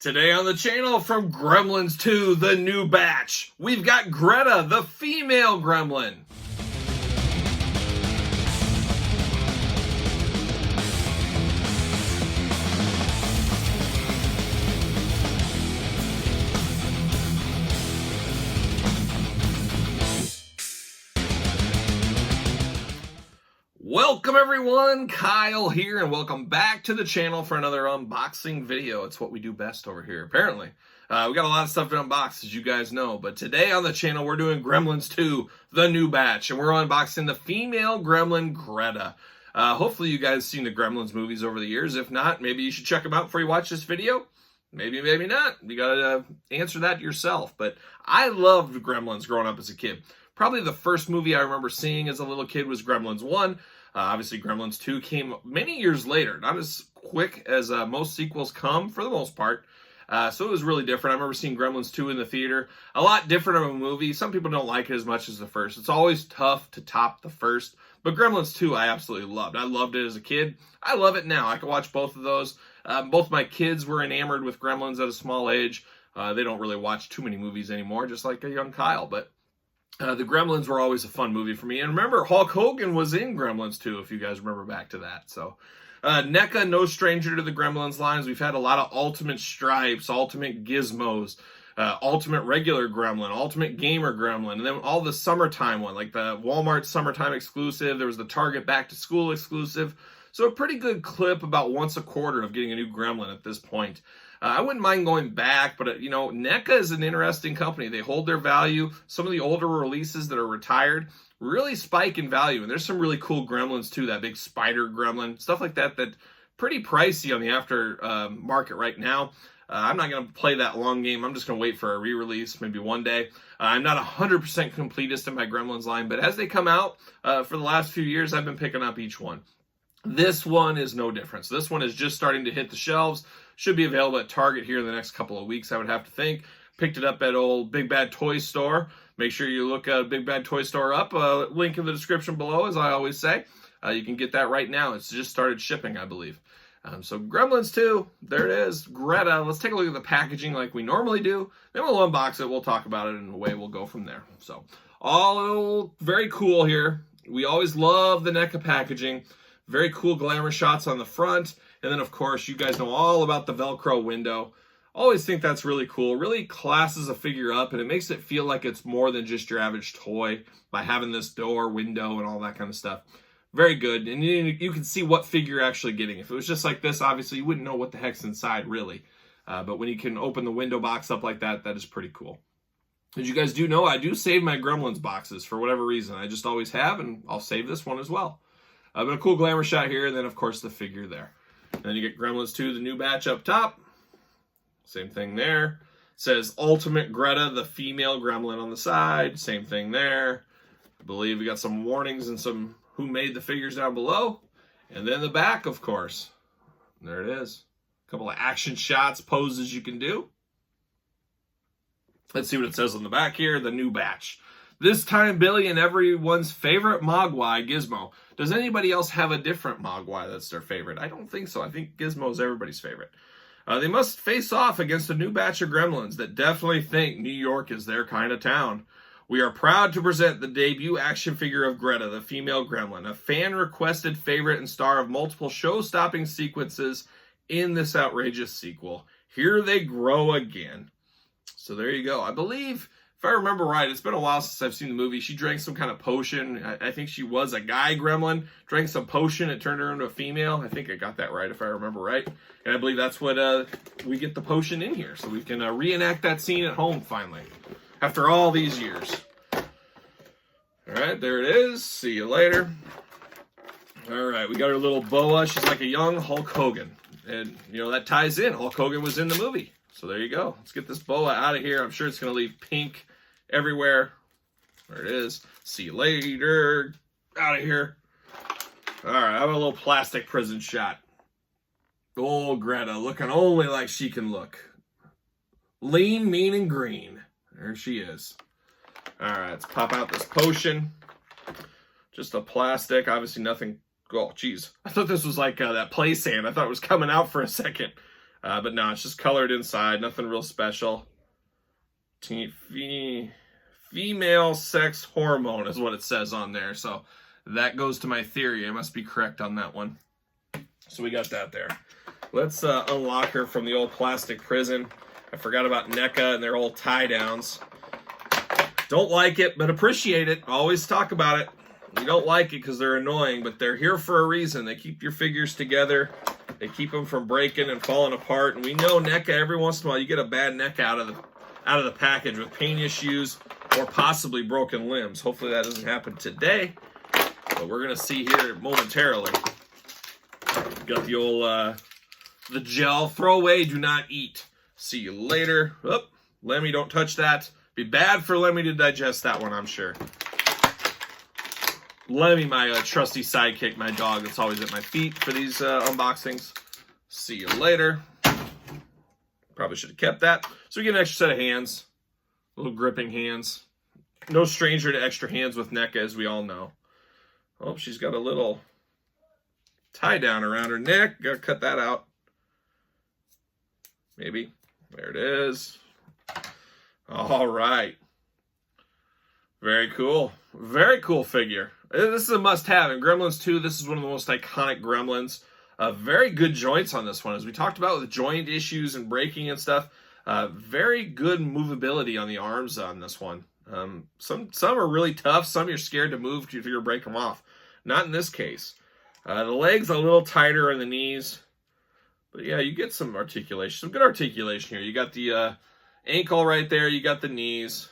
Today on the channel, from Gremlins 2, the new batch, we've got Greta, the female gremlin. Welcome everyone, Kyle here, and welcome back to the channel for another unboxing video. It's what we do best over here, apparently. We got a lot of stuff to unbox, as you guys know, but today on the channel we're doing Gremlins 2, the new batch, and we're unboxing the female gremlin, Greta. Hopefully you guys seen the Gremlins movies over the years. If not, maybe you should check them out before you watch this video. Maybe, maybe not. You gotta answer that yourself, but I loved Gremlins growing up as a kid. Probably the first movie I remember seeing as a little kid was Gremlins 1. Obviously, Gremlins 2 came many years later, not as quick as most sequels come, for the most part. So it was really different. I remember seeing Gremlins 2 in the theater. A lot different of a movie. Some people don't like it as much as the first. It's always tough to top the first. But Gremlins 2, I absolutely loved. I loved it as a kid. I love it now. I can watch both of those. Both my kids were enamored with Gremlins at a small age. They don't really watch too many movies anymore, just like a young Kyle. But the Gremlins were always a fun movie for me. And remember, Hulk Hogan was in Gremlins 2, if you guys remember back to that. So, NECA, no stranger to the Gremlins lines. We've had a lot of Ultimate Stripes, Ultimate Gizmos, Ultimate Regular Gremlin, Ultimate Gamer Gremlin, and then all the summertime one, like the Walmart summertime exclusive. There was the Target Back to School exclusive. So a pretty good clip about once a quarter of getting a new Gremlin at this point. I wouldn't mind going back, but, you know, NECA is an interesting company. They hold their value. Some of the older releases that are retired really spike in value. And there's some really cool Gremlins, too. That big spider gremlin, stuff like that, that pretty pricey on the after market right now. I'm not going to play that long game. I'm just going to wait for a re-release, maybe one day. I'm not 100% completist in my Gremlins line, but as they come out for the last few years, I've been picking up each one. This one is no different. So this one is just starting to hit the shelves. Should be available at Target here in the next couple of weeks, I would have to think. Picked it up at old Big Bad Toy Store. Make sure you look Big Bad Toy Store up. Link in the description below, as I always say. You can get that right now. It's just started shipping, I believe. So Gremlins 2, there it is. Greta. Let's take a look at the packaging like we normally do. Then we'll unbox it. We'll talk about it, and away we'll go from there. So all very cool here. We always love the NECA packaging. Very cool glamour shots on the front. And then, of course, you guys know all about the Velcro window. Always think that's really cool. Really classes a figure up, and it makes it feel like it's more than just your average toy by having this door, window, and all that kind of stuff. Very good. And you can see what figure you're actually getting. If it was just like this, obviously, you wouldn't know what the heck's inside, really. But when you can open the window box up like that, that is pretty cool. As you guys do know, I do save my Gremlins boxes for whatever reason. I just always have, and I'll save this one as well. But a cool glamour shot here, and then, of course, the figure there. And then you get Gremlins 2, the new batch up top. Same thing there. It says Ultimate Greta, the female gremlin on the side. Same thing there. I believe we got some warnings and some who made the figures down below. And then the back, of course. There it is. A couple of action shots, poses you can do. Let's see what it says on the back here. The new batch. This time, Billy and everyone's favorite Mogwai, Gizmo. Does anybody else have a different Mogwai that's their favorite? I don't think so. I think Gizmo's everybody's favorite. They must face off against a new batch of Gremlins that definitely think New York is their kind of town. We are proud to present the debut action figure of Greta, the female gremlin, a fan-requested favorite and star of multiple show-stopping sequences in this outrageous sequel. Here they grow again. So there you go. I believe, if I remember right, it's been a while since I've seen the movie. She drank some kind of potion. I think she was a guy gremlin. Drank some potion. It turned her into a female. I think I got that right, if I remember right. And I believe that's what we get the potion in here. So we can reenact that scene at home, finally. After all these years. All right, there it is. See you later. All right, we got her little boa. She's like a young Hulk Hogan. And, you know, that ties in. Hulk Hogan was in the movie. So there you go. Let's get this boa out of here. I'm sure it's going to leave pink everywhere. There it is. See you later. Out of here. All right, I have a little plastic prison shot. Oh, Greta, looking only like she can look. Lean, mean, and green. There she is. All right, let's pop out this potion. Just a plastic. Obviously nothing. Oh, geez. I thought this was like that play sand. I thought it was coming out for a second. But no, it's just colored inside. Nothing real special. Female sex hormone is what it says on there. So that goes to my theory. I must be correct on that one. So we got that there. Let's unlock her from the old plastic prison. I forgot about NECA and their old tie downs. Don't like it, but appreciate it. Always talk about it. You don't like it because they're annoying, but they're here for a reason. They keep your figures together. They keep them from breaking and falling apart. And we know NECA, every once in a while, you get a bad NECA out of the package with paint issues or possibly broken limbs. Hopefully that doesn't happen today, but we're going to see here momentarily. Got the old, the gel. Throw away, do not eat. See you later. Oh, Lemmy, don't touch that. Be bad for Lemmy to digest that one, I'm sure. Lemmy, my trusty sidekick, my dog that's always at my feet for these unboxings. See you later. Probably should have kept that. So we get an extra set of hands. Little gripping hands. No stranger to extra hands with NECA, as we all know. Oh, she's got a little tie down around her neck. Gotta cut that out. Maybe. There it is. All right. Very cool. Very cool figure. This is a must-have. In Gremlins 2, this is one of the most iconic Gremlins. Very good joints on this one. As we talked about with joint issues and breaking and stuff, very good movability on the arms on this one. Some are really tough. Some you're scared to move if you're going to break them off. Not in this case. The legs a little tighter on the knees. But yeah, you get some articulation. Some good articulation here. You got the ankle right there. You got the knees.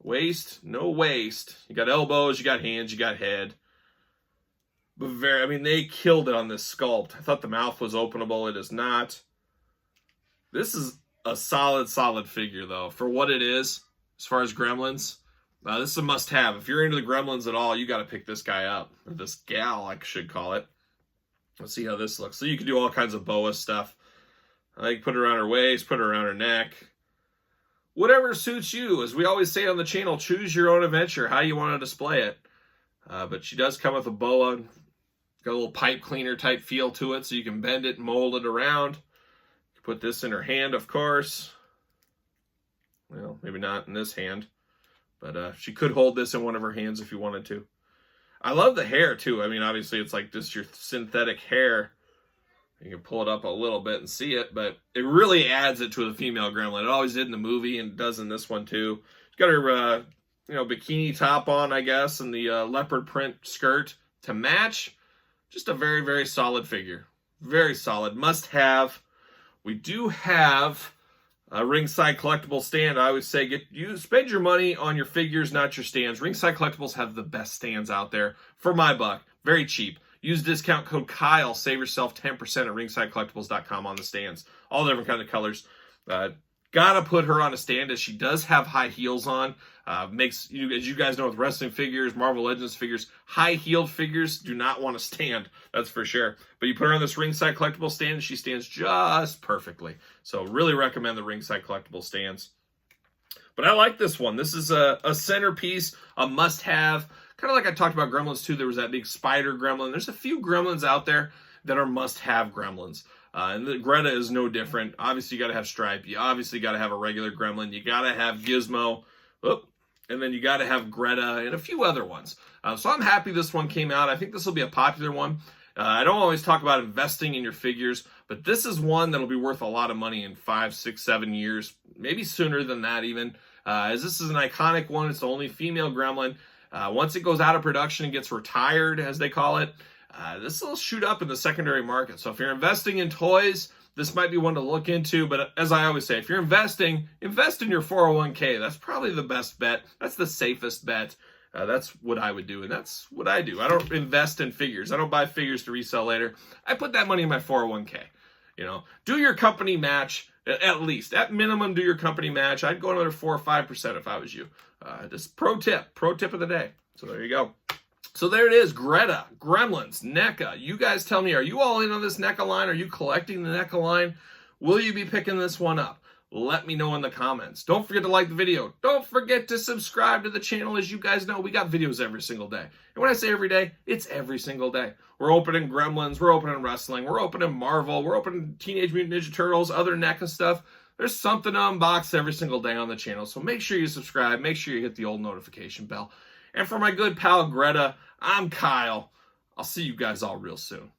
Waist, no waist. You got elbows, you got hands, you got head. But I mean, they killed it on this sculpt. I thought the mouth was openable. It is not. This is a solid figure, though. For what it is, as far as Gremlins, this is a must-have. If you're into the Gremlins at all, you got to pick this guy up. Or this gal, I should call it. Let's see how this looks. So you can do all kinds of boa stuff. You can put it around her waist, put it around her neck. Whatever suits you. As we always say on the channel, choose your own adventure, how you want to display it. But she does come with a boa. Got a little pipe cleaner type feel to it, so you can bend it and mold it around. You put this in her hand, of course. Well, maybe not in this hand. But she could hold this in one of her hands if you wanted to. I love the hair, too. I mean, obviously, it's like just your synthetic hair. You can pull it up a little bit and see it, but it really adds it to the female gremlin. It always did in the movie, and it does in this one too. She's got her, bikini top on, I guess, and the leopard print skirt to match. Just a very, very solid figure. Very solid. Must have. We do have a Ringside Collectible stand. I always say spend your money on your figures, not your stands. Ringside Collectibles have the best stands out there for my buck. Very cheap. Use discount code Kyle. Save yourself 10% at ringsidecollectibles.com on the stands. All different kinds of colors. Gotta put her on a stand as she does have high heels on. As you guys know with wrestling figures, Marvel Legends figures, high-heeled figures do not want to stand. That's for sure. But you put her on this Ringside Collectible stand and she stands just perfectly. So really recommend the Ringside Collectible stands. But I like this one. This is a centerpiece, a must-have. Kind of like I talked about Gremlins 2, there was that big spider gremlin. There's a few gremlins out there that are must-have gremlins. And the Greta is no different. Obviously, you got to have Stripe. You obviously got to have a regular gremlin. You got to have Gizmo. And then you got to have Greta and a few other ones. So I'm happy this one came out. I think this will be a popular one. I don't always talk about investing in your figures, but this is one that'll be worth a lot of money in 5, 6, 7 years. Maybe sooner than that even. As this is an iconic one. It's the only female gremlin. Once it goes out of production and gets retired, as they call it, this will shoot up in the secondary market. So if you're investing in toys, this might be one to look into. But as I always say, if you're investing, invest in your 401k. That's probably the best bet. That's the safest bet. That's what I would do, and that's what I do. I don't invest in figures. I don't buy figures to resell later. I put that money in my 401k. Do your company match, at least. At minimum, do your company match. I'd go another 4 or 5% if I was you. Just pro tip of the day. So there you go. So there it is, Greta, Gremlins, NECA. You guys tell me, are you all in on this NECA line? Are you collecting the NECA line? Will you be picking this one up? let me know in the comments. Don't forget to like the video. Don't forget to subscribe to the channel. As you guys know, we got videos every single day. And when I say every day, it's every single day. We're opening Gremlins, we're opening wrestling, we're opening Marvel, we're opening Teenage Mutant Ninja Turtles, other NECA stuff. There's something to unbox every single day on the channel. So make sure you subscribe. Make sure you hit the old notification bell. And for my good pal Greta, I'm Kyle. I'll see you guys all real soon.